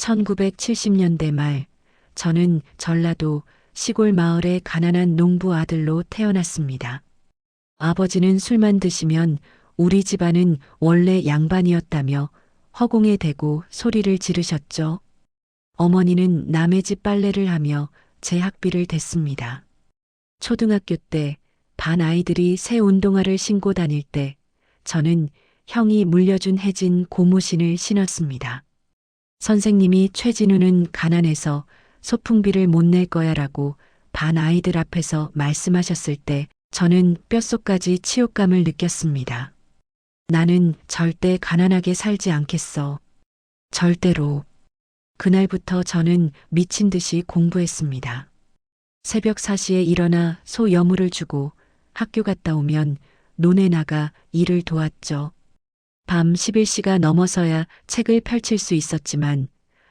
1970년대 말, 저는 전라도 시골 마을의 가난한 농부 아들로 태어났습니다. 아버지는 술만 드시면 우리 집안은 원래 양반이었다며 허공에 대고 소리를 지르셨죠. 어머니는 남의 집 빨래를 하며 제 학비를 댔습니다. 초등학교 때 반 아이들이 새 운동화를 신고 다닐 때 저는 형이 물려준 해진 고무신을 신었습니다. 선생님이 최진우는 가난해서 소풍비를 못 낼 거야라고 반 아이들 앞에서 말씀하셨을 때 저는 뼛속까지 치욕감을 느꼈습니다. 나는 절대 가난하게 살지 않겠어. 절대로. 그날부터 저는 미친 듯이 공부했습니다. 새벽 4시에 일어나 소 여물을 주고 학교 갔다 오면 논에 나가 일을 도왔죠. 밤 11시가 넘어서야 책을 펼칠 수 있었지만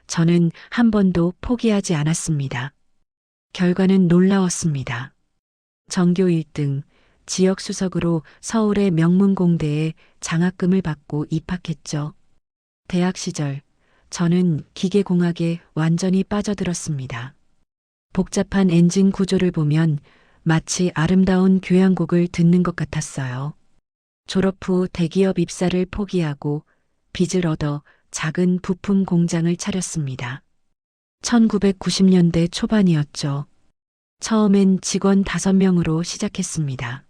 저는 한 번도 포기하지 않았습니다. 결과는 놀라웠습니다. 전교 1등, 지역 수석으로 서울의 명문공대에 장학금을 받고 입학했죠. 대학 시절 저는 기계공학에 완전히 빠져들었습니다. 복잡한 엔진 구조를 보면 마치 아름다운 교향곡을 듣는 것 같았어요. 졸업 후 대기업 입사를 포기하고 빚을 얻어 작은 부품 공장을 차렸습니다. 1990년대 초반이었죠. 처음엔 직원 5명으로 시작했습니다.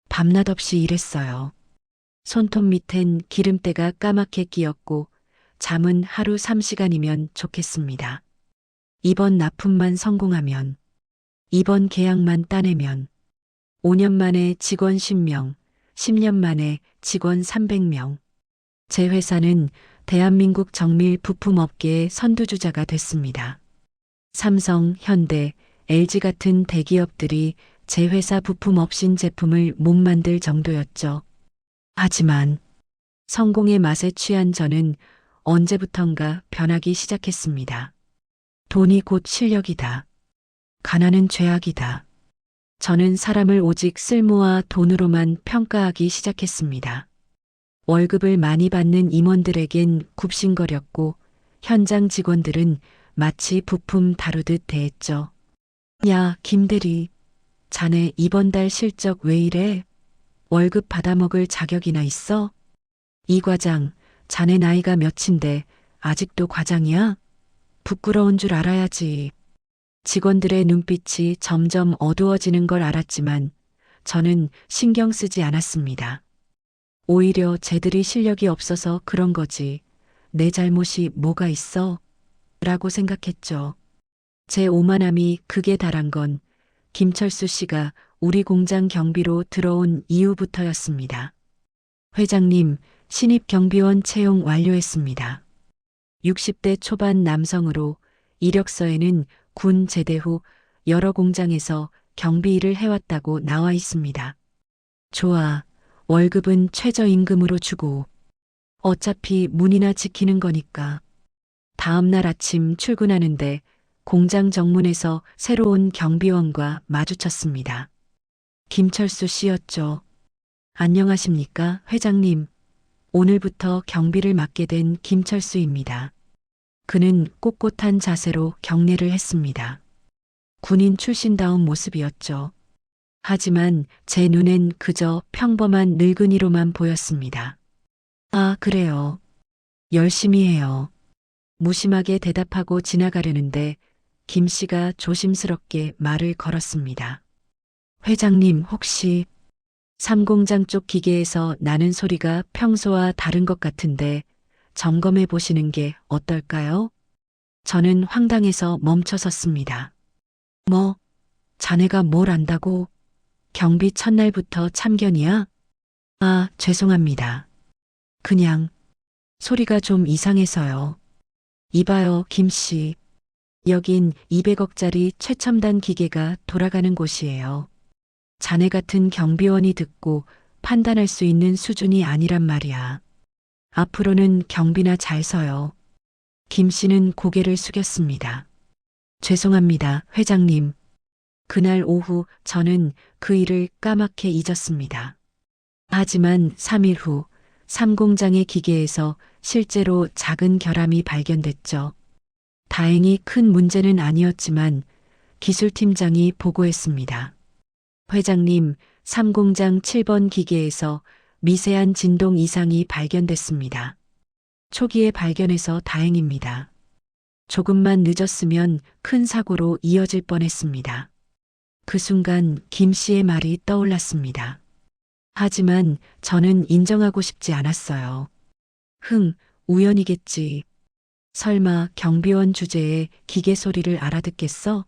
밤낮 없이 일했어요. 손톱 밑엔 기름때가 까맣게 끼었고 잠은 하루 3시간이면 좋겠습니다. 이번 납품만 성공하면, 이번 계약만 따내면 5년 만에 직원 10명, 10년 만에 직원 300명. 제 회사는 대한민국 정밀 부품 업계의 선두주자가 됐습니다. 삼성, 현대, LG 같은 대기업들이 제 회사 부품 없인 제품을 못 만들 정도였죠. 하지만 성공의 맛에 취한 저는 언제부턴가 변하기 시작했습니다. 돈이 곧 실력이다. 가난은 죄악이다. 저는 사람을 오직 쓸모와 돈으로만 평가하기 시작했습니다. 월급을 많이 받는 임원들에겐 굽신거렸고 현장 직원들은 마치 부품 다루듯 대했죠. 야, 김대리, 자네 이번 달 실적 왜 이래? 월급 받아먹을 자격이나 있어? 이 과장, 자네 나이가 몇인데 아직도 과장이야? 부끄러운 줄 알아야지. 직원들의 눈빛이 점점 어두워지는 걸 알았지만 저는 신경 쓰지 않았습니다. 오히려 쟤들이 실력이 없어서 그런 거지. 내 잘못이 뭐가 있어? 라고 생각했죠. 제 오만함이 극에 달한 건 김철수 씨가 우리 공장 경비로 들어온 이후부터였습니다. 회장님, 신입 경비원 채용 완료했습니다. 60대 초반 남성으로 이력서에는 군 제대 후 여러 공장에서 경비 일을 해왔다고 나와 있습니다. 좋아, 월급은 최저임금으로 주고 어차피 문이나 지키는 거니까. 다음 날 아침 출근하는데 공장 정문에서 새로운 경비원과 마주쳤습니다. 김철수 씨였죠. 안녕하십니까, 회장님. 오늘부터 경비를 맡게 된 김철수입니다. 그는 꼿꼿한 자세로 경례를 했습니다. 군인 출신다운 모습이었죠. 하지만 제 눈엔 그저 평범한 늙은이로만 보였습니다. 아, 그래요. 열심히 해요. 무심하게 대답하고 지나가려는데 김 씨가 조심스럽게 말을 걸었습니다. 회장님, 혹시 3공장 쪽 기계에서 나는 소리가 평소와 다른 것 같은데 점검해 보시는 게 어떨까요? 저는 황당해서 멈춰섰습니다. 뭐, 자네가 뭘 안다고? 경비 첫날부터 참견이야? 아, 죄송합니다. 그냥 소리가 좀 이상해서요. 이봐요, 김씨. 여긴 200억짜리 최첨단 기계가 돌아가는 곳이에요. 자네 같은 경비원이 듣고 판단할 수 있는 수준이 아니란 말이야. 앞으로는 경비나 잘 서요. 김 씨는 고개를 숙였습니다. 죄송합니다, 회장님. 그날 오후 저는 그 일을 까맣게 잊었습니다. 하지만 3일 후 3공장의 기계에서 실제로 작은 결함이 발견됐죠. 다행히 큰 문제는 아니었지만 기술팀장이 보고했습니다. 회장님, 3공장 7번 기계에서 미세한 진동 이상이 발견됐습니다. 초기에 발견해서 다행입니다. 조금만 늦었으면 큰 사고로 이어질 뻔했습니다. 그 순간 김 씨의 말이 떠올랐습니다. 하지만 저는 인정하고 싶지 않았어요. 우연이겠지. 설마 경비원 주제에 기계 소리를 알아듣겠어?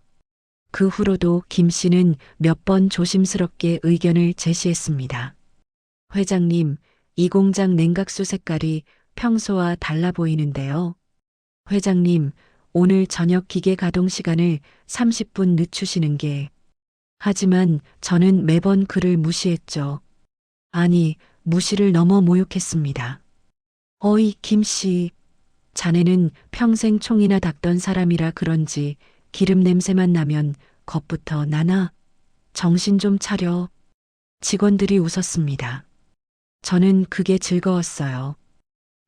그 후로도 김 씨는 몇 번 조심스럽게 의견을 제시했습니다. 회장님, 이 공장 냉각수 색깔이 평소와 달라 보이는데요. 회장님, 오늘 저녁 기계 가동 시간을 30분 늦추시는 게. 하지만 저는 매번 그를 무시했죠. 아니, 무시를 넘어 모욕했습니다. 어이, 김 씨. 자네는 평생 총이나 닦던 사람이라 그런지 기름 냄새만 나면 겁부터 나나? 정신 좀 차려. 직원들이 웃었습니다. 저는 그게 즐거웠어요.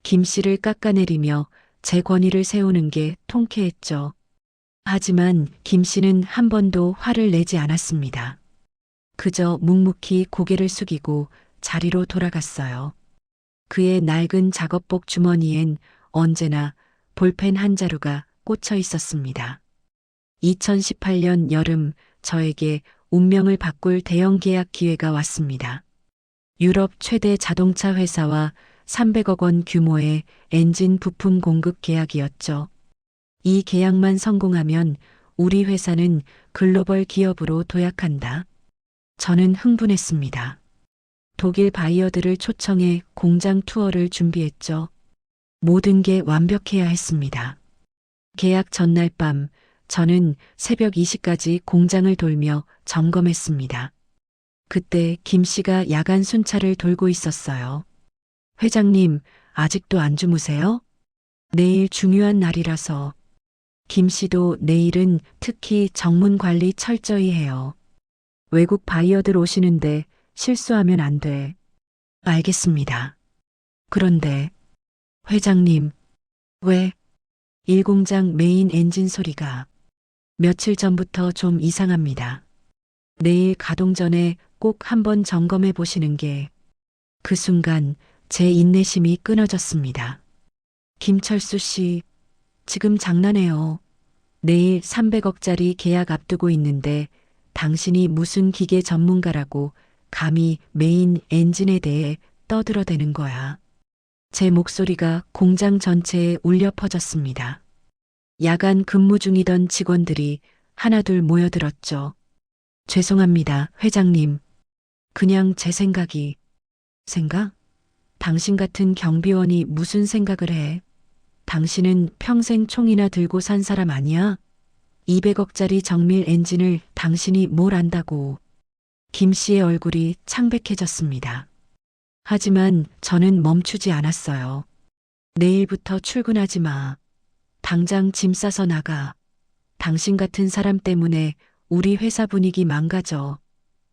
김 씨를 깎아내리며 제 권위를 세우는 게 통쾌했죠. 하지만 김 씨는 한 번도 화를 내지 않았습니다. 그저 묵묵히 고개를 숙이고 자리로 돌아갔어요. 그의 낡은 작업복 주머니엔 언제나 볼펜 한 자루가 꽂혀 있었습니다. 2018년 여름 저에게 운명을 바꿀 대형 계약 기회가 왔습니다. 유럽 최대 자동차 회사와 300억 원 규모의 엔진 부품 공급 계약이었죠. 이 계약만 성공하면 우리 회사는 글로벌 기업으로 도약한다. 저는 흥분했습니다. 독일 바이어들을 초청해 공장 투어를 준비했죠. 모든 게 완벽해야 했습니다. 계약 전날 밤 저는 새벽 2시까지 공장을 돌며 점검했습니다. 그때 김 씨가 야간 순찰을 돌고 있었어요. 회장님, 아직도 안 주무세요? 내일 중요한 날이라서. 김 씨도 내일은 특히 정문 관리 철저히 해요. 외국 바이어들 오시는데 실수하면 안 돼. 알겠습니다. 그런데, 회장님, 왜? 1공장 메인 엔진 소리가 며칠 전부터 좀 이상합니다. 내일 가동 전에 꼭 한번 점검해 보시는 게. 그 순간 제 인내심이 끊어졌습니다. 김철수 씨, 지금 장난해요. 내일 300억짜리 계약 앞두고 있는데 당신이 무슨 기계 전문가라고 감히 메인 엔진에 대해 떠들어대는 거야. 제 목소리가 공장 전체에 울려 퍼졌습니다. 야간 근무 중이던 직원들이 하나둘 모여들었죠. 죄송합니다, 회장님. 그냥 제 생각이. 생각? 당신 같은 경비원이 무슨 생각을 해? 당신은 평생 총이나 들고 산 사람 아니야? 200억짜리 정밀 엔진을 당신이 뭘 안다고. 김 씨의 얼굴이 창백해졌습니다. 하지만 저는 멈추지 않았어요. 내일부터 출근하지 마. 당장 짐 싸서 나가. 당신 같은 사람 때문에 우리 회사 분위기 망가져.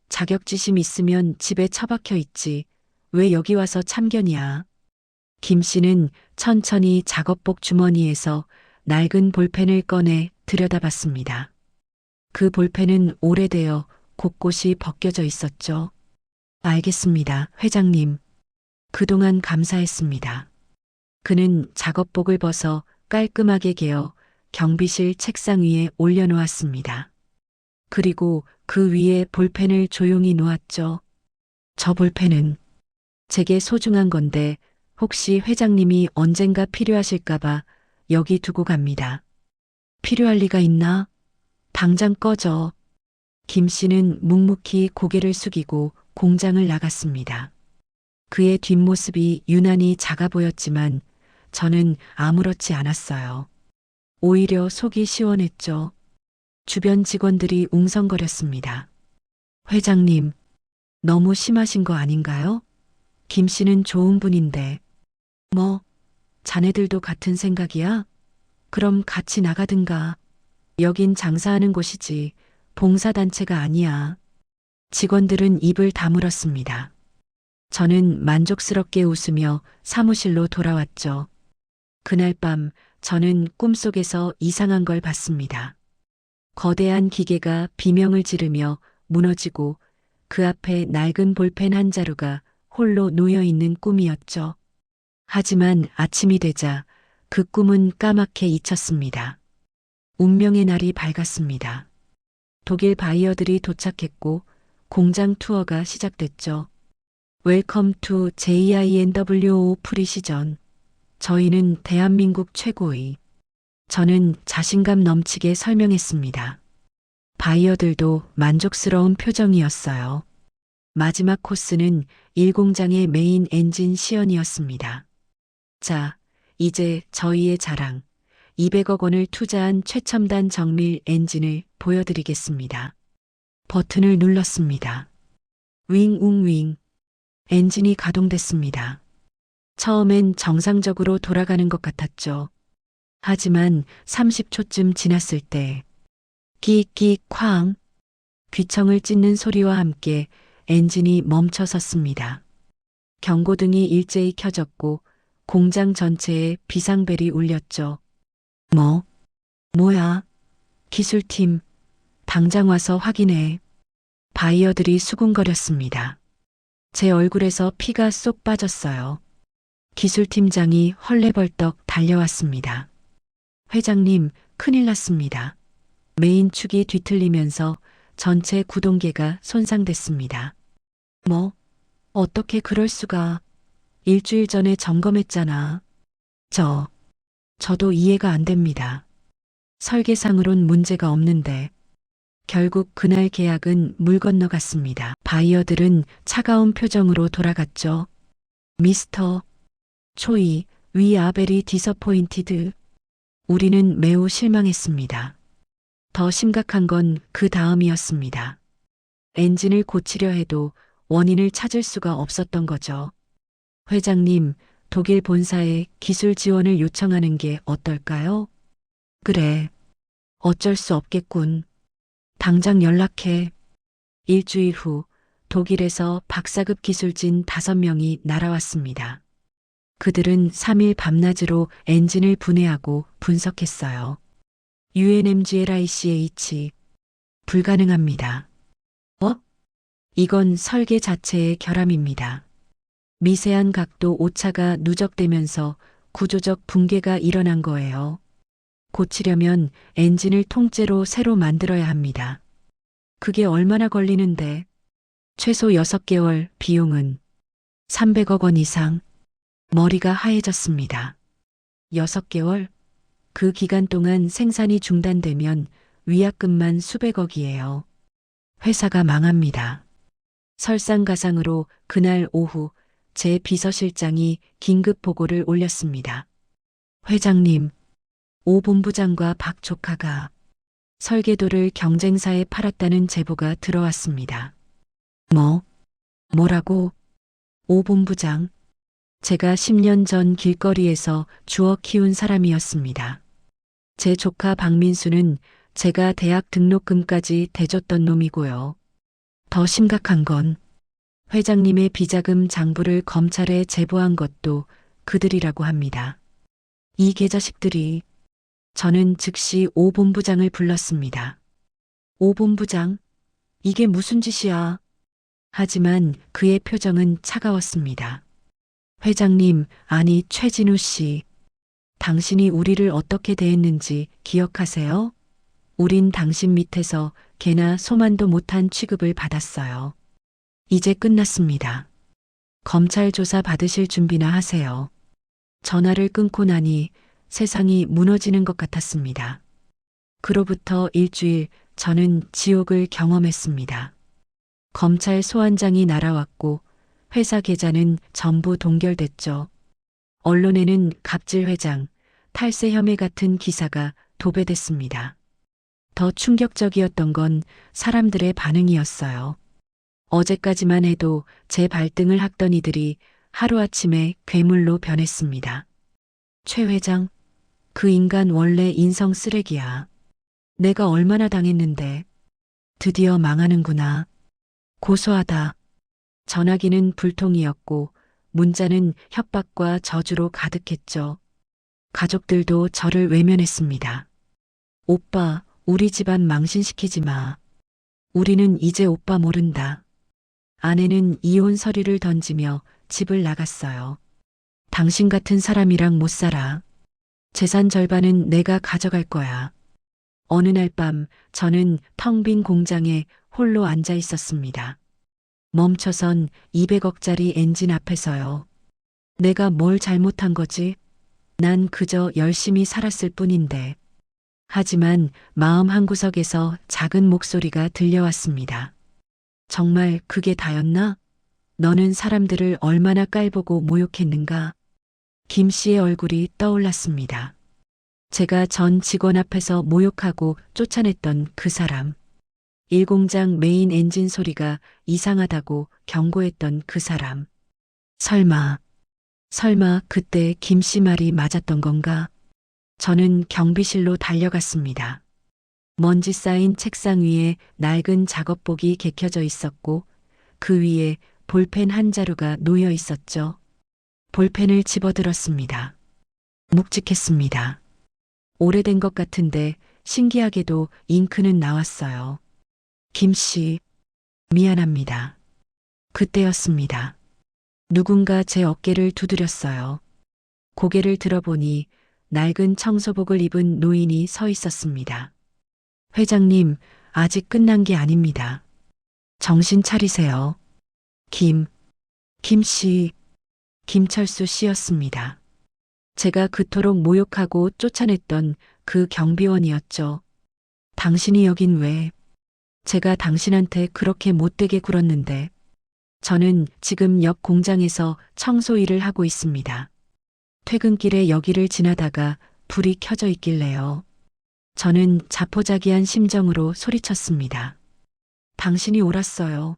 자격지심 있으면 집에 처박혀 있지. 왜 여기 와서 참견이야. 김 씨는 천천히 작업복 주머니에서 낡은 볼펜을 꺼내 들여다봤습니다. 그 볼펜은 오래되어 곳곳이 벗겨져 있었죠. 알겠습니다, 회장님. 그동안 감사했습니다. 그는 작업복을 벗어 깔끔하게 개어 경비실 책상 위에 올려놓았습니다. 그리고 그 위에 볼펜을 조용히 놓았죠. 저 볼펜은 제게 소중한 건데 혹시 회장님이 언젠가 필요하실까봐 여기 두고 갑니다. 필요할 리가 있나? 당장 꺼져. 김 씨는 묵묵히 고개를 숙이고 공장을 나갔습니다. 그의 뒷모습이 유난히 작아 보였지만 저는 아무렇지 않았어요. 오히려 속이 시원했죠. 주변 직원들이 웅성거렸습니다. 회장님, 너무 심하신 거 아닌가요? 김 씨는 좋은 분인데. 뭐, 자네들도 같은 생각이야? 그럼 같이 나가든가. 여긴 장사하는 곳이지 봉사단체가 아니야. 직원들은 입을 다물었습니다. 저는 만족스럽게 웃으며 사무실로 돌아왔죠. 그날 밤 저는 꿈속에서 이상한 걸 봤습니다. 거대한 기계가 비명을 지르며 무너지고 그 앞에 낡은 볼펜 한 자루가 홀로 놓여 있는 꿈이었죠. 하지만 아침이 되자 그 꿈은 까맣게 잊혔습니다. 운명의 날이 밝았습니다. 독일 바이어들이 도착했고 공장 투어가 시작됐죠. 웰컴 투 JINWO 프리시전. 저희는 대한민국 최고의. 저는 자신감 넘치게 설명했습니다. 바이어들도 만족스러운 표정이었어요. 마지막 코스는 일공장의 메인 엔진 시연이었습니다. 자, 이제 저희의 자랑. 200억 원을 투자한 최첨단 정밀 엔진을 보여드리겠습니다. 버튼을 눌렀습니다. 윙. 엔진이 가동됐습니다. 처음엔 정상적으로 돌아가는 것 같았죠. 하지만 30초쯤 지났을 때 끼익 쾅 귀청을 찢는 소리와 함께 엔진이 멈춰 섰습니다. 경고등이 일제히 켜졌고 공장 전체에 비상벨이 울렸죠. 뭐야? 기술팀, 당장 와서 확인해. 바이어들이 수군거렸습니다. 제 얼굴에서 피가 쏙 빠졌어요. 기술팀장이 헐레벌떡 달려왔습니다. 회장님, 큰일 났습니다. 메인 축이 뒤틀리면서 전체 구동계가 손상됐습니다. 어떻게 그럴 수가. 일주일 전에 점검했잖아. 저도 이해가 안 됩니다. 설계상으론 문제가 없는데. 결국 그날 계약은 물 건너갔습니다. 바이어들은 차가운 표정으로 돌아갔죠. 미스터 초이, 위 아베리 디서포인티드. 우리는 매우 실망했습니다. 더 심각한 건 그 다음이었습니다. 엔진을 고치려 해도 원인을 찾을 수가 없었던 거죠. 회장님, 독일 본사에 기술 지원을 요청하는 게 어떨까요? 그래. 어쩔 수 없겠군. 당장 연락해. 일주일 후 독일에서 박사급 기술진 5명이 날아왔습니다. 그들은 3일 밤낮으로 엔진을 분해하고 분석했어요. UNMGLICH. 불가능합니다. 이건 설계 자체의 결함입니다. 미세한 각도 오차가 누적되면서 구조적 붕괴가 일어난 거예요. 고치려면 엔진을 통째로 새로 만들어야 합니다. 그게 얼마나 걸리는데? 최소 6개월, 비용은 300억 원 이상. 머리가 하얘졌습니다. 6개월? 그 기간 동안 생산이 중단되면 위약금만 수백억이에요. 회사가 망합니다. 설상가상으로 그날 오후 제 비서실장이 긴급 보고를 올렸습니다. 회장님, 오 본부장과 박 조카가 설계도를 경쟁사에 팔았다는 제보가 들어왔습니다. 뭐라고? 오 본부장. 제가 10년 전 길거리에서 주워 키운 사람이었습니다. 제 조카 박민수는 제가 대학 등록금까지 대줬던 놈이고요. 더 심각한 건 회장님의 비자금 장부를 검찰에 제보한 것도 그들이라고 합니다. 이 개자식들이. 저는 즉시 오 본부장을 불렀습니다. 오 본부장, 이게 무슨 짓이야? 하지만 그의 표정은 차가웠습니다. 회장님, 아니 최진우 씨. 당신이 우리를 어떻게 대했는지 기억하세요? 우린 당신 밑에서 개나 소만도 못한 취급을 받았어요. 이제 끝났습니다. 검찰 조사 받으실 준비나 하세요. 전화를 끊고 나니 세상이 무너지는 것 같았습니다. 그로부터 일주일 저는 지옥을 경험했습니다. 검찰 소환장이 날아왔고 회사 계좌는 전부 동결됐죠. 언론에는 갑질 회장, 탈세 혐의 같은 기사가 도배됐습니다. 더 충격적이었던 건 사람들의 반응이었어요. 어제까지만 해도 제 발등을 핥던 이들이 하루아침에 괴물로 변했습니다. 최 회장, 그 인간 원래 인성 쓰레기야. 내가 얼마나 당했는데. 드디어 망하는구나. 고소하다. 전화기는 불통이었고 문자는 협박과 저주로 가득했죠. 가족들도 저를 외면했습니다. 오빠, 우리 집안 망신시키지 마. 우리는 이제 오빠 모른다. 아내는 이혼 서류를 던지며 집을 나갔어요. 당신 같은 사람이랑 못 살아. 재산 절반은 내가 가져갈 거야. 어느 날 밤 저는 텅 빈 공장에 홀로 앉아 있었습니다. 멈춰선 200억짜리 엔진 앞에서요. 내가 뭘 잘못한 거지? 난 그저 열심히 살았을 뿐인데. 하지만 마음 한구석에서 작은 목소리가 들려왔습니다. 정말 그게 다였나? 너는 사람들을 얼마나 깔보고 모욕했는가? 김 씨의 얼굴이 떠올랐습니다. 제가 전 직원 앞에서 모욕하고 쫓아냈던 그 사람. 1공장 메인 엔진 소리가 이상하다고 경고했던 그 사람. 설마 그때 김 씨 말이 맞았던 건가? 저는 경비실로 달려갔습니다. 먼지 쌓인 책상 위에 낡은 작업복이 개켜져 있었고 그 위에 볼펜 한 자루가 놓여 있었죠. 볼펜을 집어들었습니다. 묵직했습니다. 오래된 것 같은데 신기하게도 잉크는 나왔어요. 김 씨, 미안합니다. 그때였습니다. 누군가 제 어깨를 두드렸어요. 고개를 들어보니 낡은 청소복을 입은 노인이 서 있었습니다. 회장님, 아직 끝난 게 아닙니다. 정신 차리세요. 김 씨, 김철수 씨였습니다. 제가 그토록 모욕하고 쫓아냈던 그 경비원이었죠. 당신이 여긴 왜? 제가 당신한테 그렇게 못되게 굴었는데. 저는 지금 옆 공장에서 청소 일을 하고 있습니다. 퇴근길에 여기를 지나다가 불이 켜져 있길래요. 저는 자포자기한 심정으로 소리쳤습니다. 당신이 옳았어요.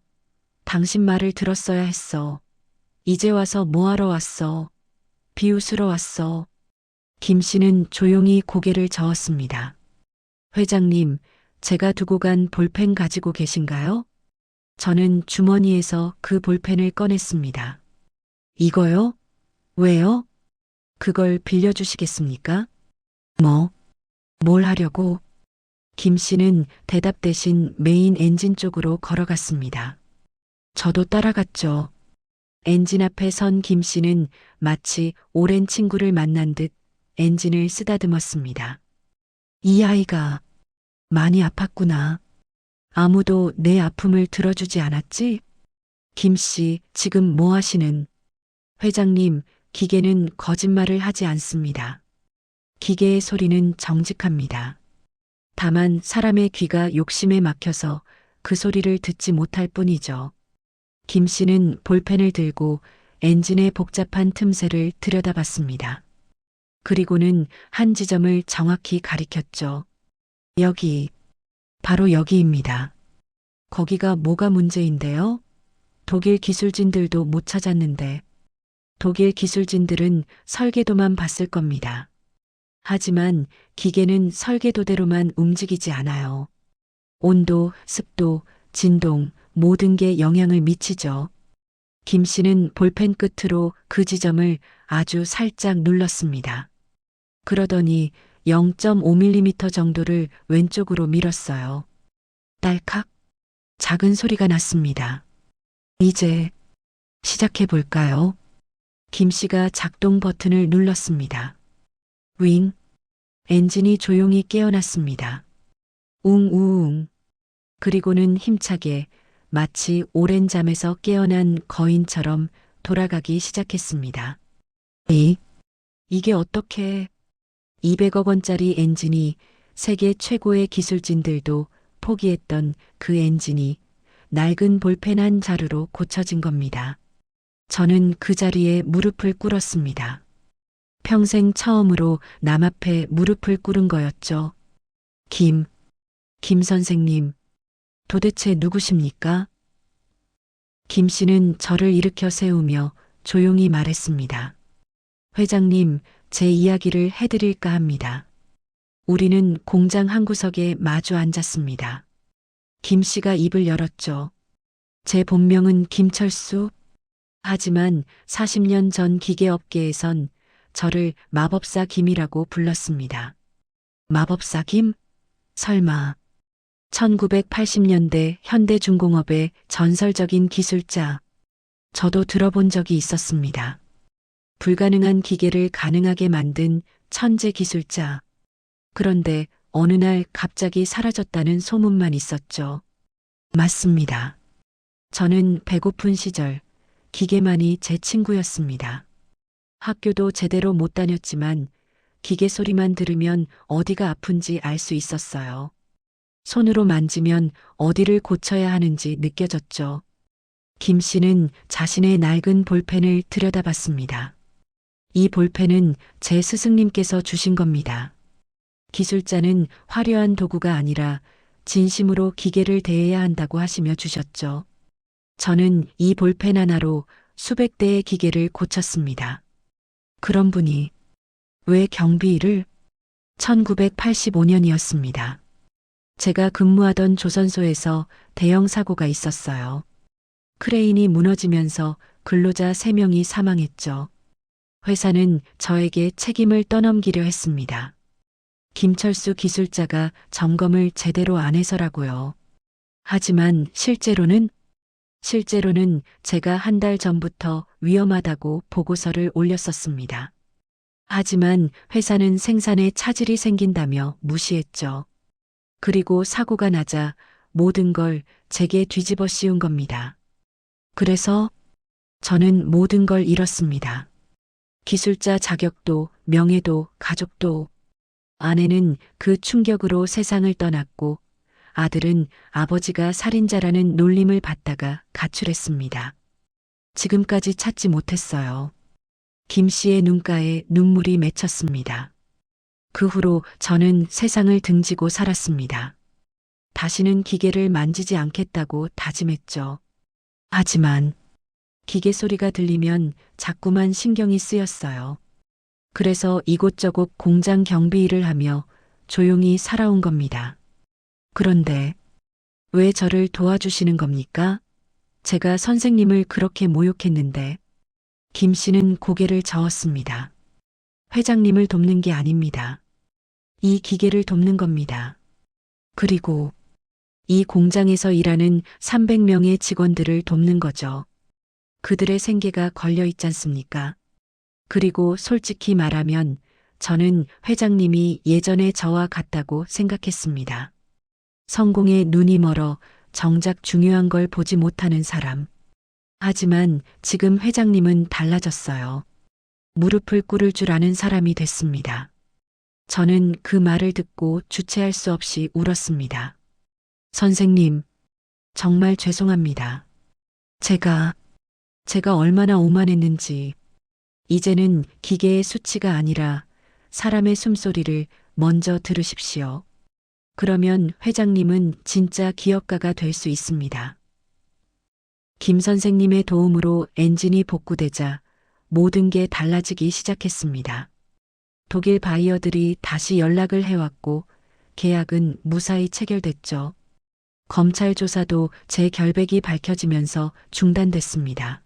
당신 말을 들었어야 했어. 이제 와서 뭐하러 왔어? 비웃으러 왔어. 김 씨는 조용히 고개를 저었습니다. 회장님, 제가 두고 간 볼펜 가지고 계신가요? 저는 주머니에서 그 볼펜을 꺼냈습니다. 이거요? 왜요? 그걸 빌려주시겠습니까? 뭘 하려고? 김 씨는 대답 대신 메인 엔진 쪽으로 걸어갔습니다. 저도 따라갔죠. 엔진 앞에 선 김 씨는 마치 오랜 친구를 만난 듯 엔진을 쓰다듬었습니다. 이 아이가 많이 아팠구나. 아무도 내 아픔을 들어주지 않았지? 김 씨, 지금 뭐 하시는? 회장님, 기계는 거짓말을 하지 않습니다. 기계의 소리는 정직합니다. 다만 사람의 귀가 욕심에 막혀서 그 소리를 듣지 못할 뿐이죠. 김 씨는 볼펜을 들고 엔진의 복잡한 틈새를 들여다봤습니다. 그리고는 한 지점을 정확히 가리켰죠. 여기, 바로 여기입니다. 거기가 뭐가 문제인데요? 독일 기술진들도 못 찾았는데 독일 기술진들은 설계도만 봤을 겁니다. 하지만 기계는 설계도대로만 움직이지 않아요. 온도, 습도, 진동, 모든 게 영향을 미치죠. 김 씨는 볼펜 끝으로 그 지점을 아주 살짝 눌렀습니다. 그러더니 0.5mm 정도를 왼쪽으로 밀었어요. 딸칵 작은 소리가 났습니다. 이제 시작해 볼까요? 김 씨가 작동 버튼을 눌렀습니다. 윙, 엔진이 조용히 깨어났습니다. 웅웅. 그리고는 힘차게 마치 오랜 잠에서 깨어난 거인처럼 돌아가기 시작했습니다. 이게 어떻게 200억 원짜리 엔진이 세계 최고의 기술진들도 포기했던 그 엔진이 낡은 볼펜 한 자루로 고쳐진 겁니다. 저는 그 자리에 무릎을 꿇었습니다. 평생 처음으로 남 앞에 무릎을 꿇은 거였죠. 김 선생님, 도대체 누구십니까? 김 씨는 저를 일으켜 세우며 조용히 말했습니다. 회장님, 제 이야기를 해드릴까 합니다. 우리는 공장 한 구석에 마주 앉았습니다. 김 씨가 입을 열었죠. 제 본명은 김철수. 하지만 40년 전 기계업계에선 저를 마법사 김이라고 불렀습니다. 마법사 김? 설마. 1980년대 현대중공업의 전설적인 기술자. 저도 들어본 적이 있었습니다. 불가능한 기계를 가능하게 만든 천재 기술자. 그런데 어느 날 갑자기 사라졌다는 소문만 있었죠. 맞습니다. 저는 배고픈 시절 기계만이 제 친구였습니다. 학교도 제대로 못 다녔지만 기계 소리만 들으면 어디가 아픈지 알 수 있었어요. 손으로 만지면 어디를 고쳐야 하는지 느껴졌죠. 김 씨는 자신의 낡은 볼펜을 들여다봤습니다. 이 볼펜은 제 스승님께서 주신 겁니다. 기술자는 화려한 도구가 아니라 진심으로 기계를 대해야 한다고 하시며 주셨죠. 저는 이 볼펜 하나로 수백 대의 기계를 고쳤습니다. 그런 분이 왜 경비 일을? 1985년이었습니다. 제가 근무하던 조선소에서 대형 사고가 있었어요. 크레인이 무너지면서 근로자 3명이 사망했죠. 회사는 저에게 책임을 떠넘기려 했습니다. 김철수 기술자가 점검을 제대로 안 해서라고요. 하지만 실제로는 제가 한 달 전부터 위험하다고 보고서를 올렸었습니다. 하지만 회사는 생산에 차질이 생긴다며 무시했죠. 그리고 사고가 나자 모든 걸 제게 뒤집어 씌운 겁니다. 그래서 저는 모든 걸 잃었습니다. 기술자 자격도, 명예도, 가족도. 아내는 그 충격으로 세상을 떠났고 아들은 아버지가 살인자라는 놀림을 받다가 가출했습니다. 지금까지 찾지 못했어요. 김 씨의 눈가에 눈물이 맺혔습니다. 그 후로 저는 세상을 등지고 살았습니다. 다시는 기계를 만지지 않겠다고 다짐했죠. 하지만 기계 소리가 들리면 자꾸만 신경이 쓰였어요. 그래서 이곳저곳 공장 경비 일을 하며 조용히 살아온 겁니다. 그런데 왜 저를 도와주시는 겁니까? 제가 선생님을 그렇게 모욕했는데. 김 씨는 고개를 저었습니다. 회장님을 돕는 게 아닙니다. 이 기계를 돕는 겁니다. 그리고 이 공장에서 일하는 300명의 직원들을 돕는 거죠. 그들의 생계가 걸려 있지 않습니까? 그리고 솔직히 말하면 저는 회장님이 예전의 저와 같다고 생각했습니다. 성공에 눈이 멀어 정작 중요한 걸 보지 못하는 사람. 하지만 지금 회장님은 달라졌어요. 무릎을 꿇을 줄 아는 사람이 됐습니다. 저는 그 말을 듣고 주체할 수 없이 울었습니다. 선생님, 정말 죄송합니다. 제가 얼마나 오만했는지. 이제는 기계의 수치가 아니라 사람의 숨소리를 먼저 들으십시오. 그러면 회장님은 진짜 기업가가 될 수 있습니다. 김 선생님의 도움으로 엔진이 복구되자 모든 게 달라지기 시작했습니다. 독일 바이어들이 다시 연락을 해왔고 계약은 무사히 체결됐죠. 검찰 조사도 제 결백이 밝혀지면서 중단됐습니다.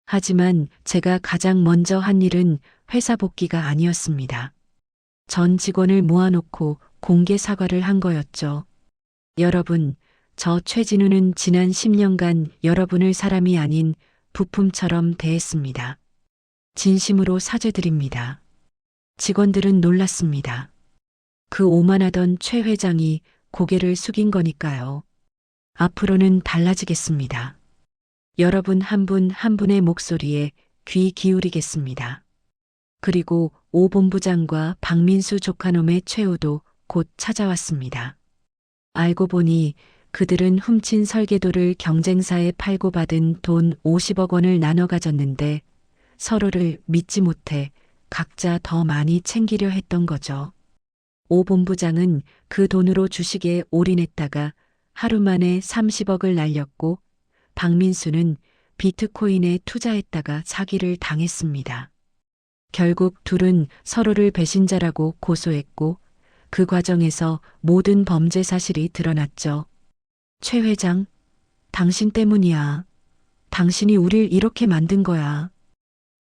하지만 제가 가장 먼저 한 일은 회사 복귀가 아니었습니다. 전 직원을 모아놓고 공개 사과를 한 거였죠. 여러분, 저 최진우는 지난 10년간 여러분을 사람이 아닌 부품처럼 대했습니다. 진심으로 사죄드립니다. 직원들은 놀랐습니다. 그 오만하던 최 회장이 고개를 숙인 거니까요. 앞으로는 달라지겠습니다. 여러분 한 분 한 분의 목소리에 귀 기울이겠습니다. 그리고 오 본부장과 박민수 조카놈의 최후도 곧 찾아왔습니다. 알고 보니 그들은 훔친 설계도를 경쟁사에 팔고 받은 돈 50억 원을 나눠 가졌는데 서로를 믿지 못해 각자 더 많이 챙기려 했던 거죠. 오 본부장은 그 돈으로 주식에 올인했다가 하루 만에 30억을 날렸고 박민수는 비트코인에 투자했다가 사기를 당했습니다. 결국 둘은 서로를 배신자라고 고소했고 그 과정에서 모든 범죄 사실이 드러났죠. 최 회장, 당신 때문이야. 당신이 우릴 이렇게 만든 거야.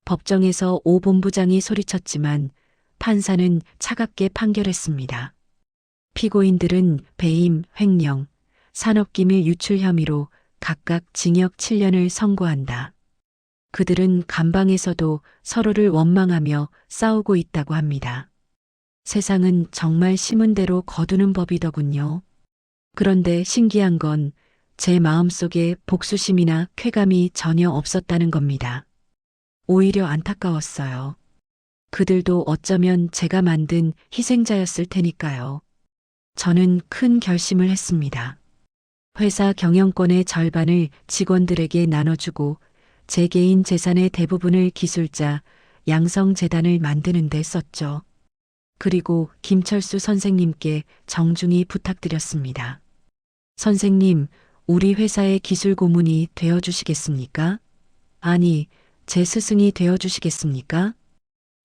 법정에서 오 본부장이 소리쳤지만 판사는 차갑게 판결했습니다. 피고인들은 배임, 횡령, 산업기밀 유출 혐의로 각각 징역 7년을 선고한다. 그들은 감방에서도 서로를 원망하며 싸우고 있다고 합니다. 세상은 정말 심은 대로 거두는 법이더군요. 그런데 신기한 건 제 마음속에 복수심이나 쾌감이 전혀 없었다는 겁니다. 오히려 안타까웠어요. 그들도 어쩌면 제가 만든 희생자였을 테니까요. 저는 큰 결심을 했습니다. 회사 경영권의 절반을 직원들에게 나눠주고 제 개인 재산의 대부분을 기술자 양성재단을 만드는 데 썼죠. 그리고 김철수 선생님께 정중히 부탁드렸습니다. 선생님, 우리 회사의 기술 고문이 되어주시겠습니까? 아니, 제 스승이 되어주시겠습니까?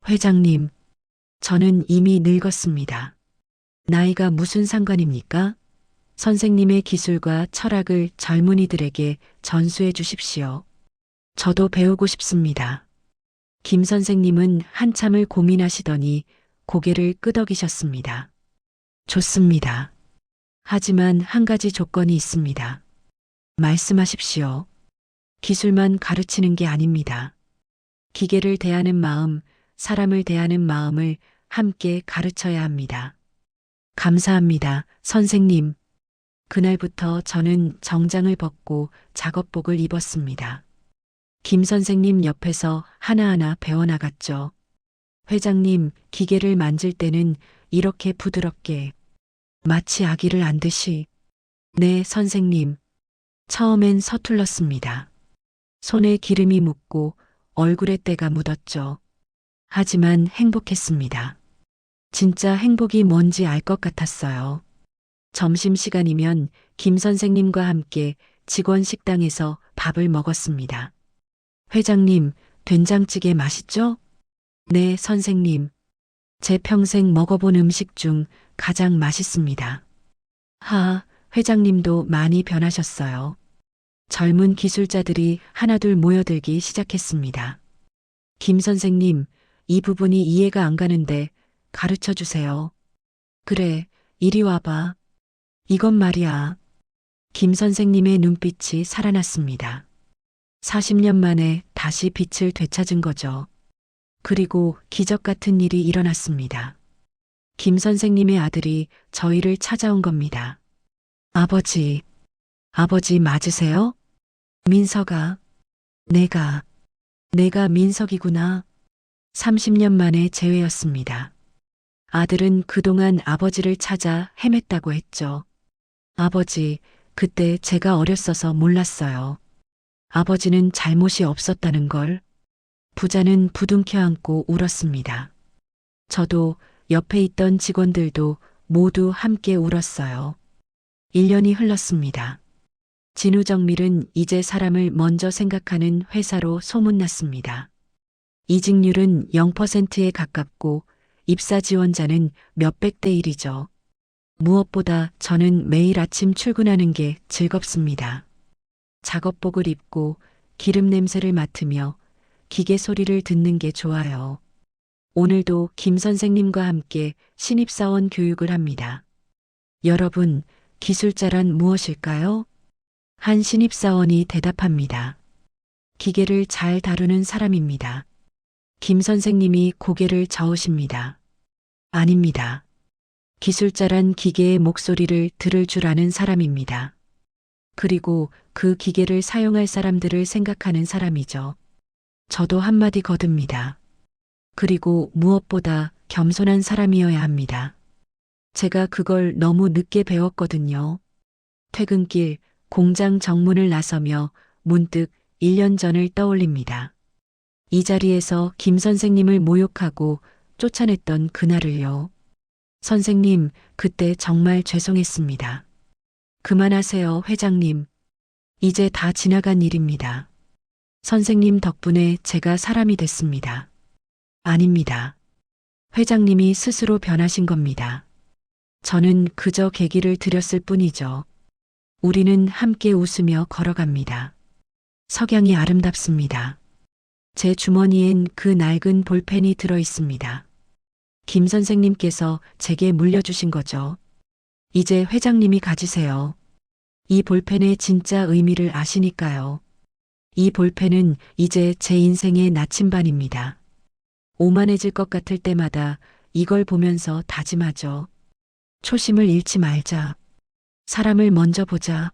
회장님, 저는 이미 늙었습니다. 나이가 무슨 상관입니까? 선생님의 기술과 철학을 젊은이들에게 전수해 주십시오. 저도 배우고 싶습니다. 김 선생님은 한참을 고민하시더니 고개를 끄덕이셨습니다. 좋습니다. 하지만 한 가지 조건이 있습니다. 말씀하십시오. 기술만 가르치는 게 아닙니다. 기계를 대하는 마음, 사람을 대하는 마음을 함께 가르쳐야 합니다. 감사합니다, 선생님. 그날부터 저는 정장을 벗고 작업복을 입었습니다. 김 선생님 옆에서 하나하나 배워나갔죠. 회장님, 기계를 만질 때는 이렇게 부드럽게, 마치 아기를 안듯이. 네, 선생님. 처음엔 서툴렀습니다. 손에 기름이 묻고 얼굴에 때가 묻었죠. 하지만 행복했습니다. 진짜 행복이 뭔지 알 것 같았어요. 점심시간이면 김 선생님과 함께 직원 식당에서 밥을 먹었습니다. 회장님, 된장찌개 맛있죠? 네, 선생님. 제 평생 먹어본 음식 중 가장 맛있습니다. 회장님도 많이 변하셨어요. 젊은 기술자들이 하나둘 모여들기 시작했습니다. 김 선생님, 이 부분이 이해가 안 가는데 가르쳐 주세요. 그래, 이리 와봐. 이건 말이야. 김 선생님의 눈빛이 살아났습니다. 40년 만에 다시 빛을 되찾은 거죠. 그리고 기적 같은 일이 일어났습니다. 김 선생님의 아들이 저희를 찾아온 겁니다. 아버지 맞으세요? 민석아, 내가 민석이구나. 30년 만에 재회였습니다. 아들은 그동안 아버지를 찾아 헤맸다고 했죠. 아버지, 그때 제가 어렸어서 몰랐어요. 아버지는 잘못이 없었다는 걸. 부자는 부둥켜 안고 울었습니다. 저도 옆에 있던 직원들도 모두 함께 울었어요. 1년이 흘렀습니다. 진우정밀은 이제 사람을 먼저 생각하는 회사로 소문났습니다. 이직률은 0%에 가깝고 입사 지원자는 몇백 대 1이죠. 무엇보다 저는 매일 아침 출근하는 게 즐겁습니다. 작업복을 입고 기름 냄새를 맡으며 기계 소리를 듣는 게 좋아요. 오늘도 김 선생님과 함께 신입사원 교육을 합니다. 여러분, 기술자란 무엇일까요? 한 신입사원이 대답합니다. 기계를 잘 다루는 사람입니다. 김 선생님이 고개를 저으십니다. 아닙니다. 기술자란 기계의 목소리를 들을 줄 아는 사람입니다. 그리고 그 기계를 사용할 사람들을 생각하는 사람이죠. 저도 한마디 거듭니다. 그리고 무엇보다 겸손한 사람이어야 합니다. 제가 그걸 너무 늦게 배웠거든요. 퇴근길 공장 정문을 나서며 문득 1년 전을 떠올립니다. 이 자리에서 김 선생님을 모욕하고 쫓아냈던 그날을요. 선생님, 그때 정말 죄송했습니다. 그만하세요, 회장님. 이제 다 지나간 일입니다. 선생님 덕분에 제가 사람이 됐습니다. 아닙니다. 회장님이 스스로 변하신 겁니다. 저는 그저 계기를 드렸을 뿐이죠. 우리는 함께 웃으며 걸어갑니다. 석양이 아름답습니다. 제 주머니엔 그 낡은 볼펜이 들어 있습니다. 김 선생님께서 제게 물려주신 거죠. 이제 회장님이 가지세요. 이 볼펜의 진짜 의미를 아시니까요. 이 볼펜은 이제 제 인생의 나침반입니다. 오만해질 것 같을 때마다 이걸 보면서 다짐하죠. 초심을 잃지 말자. 사람을 먼저 보자.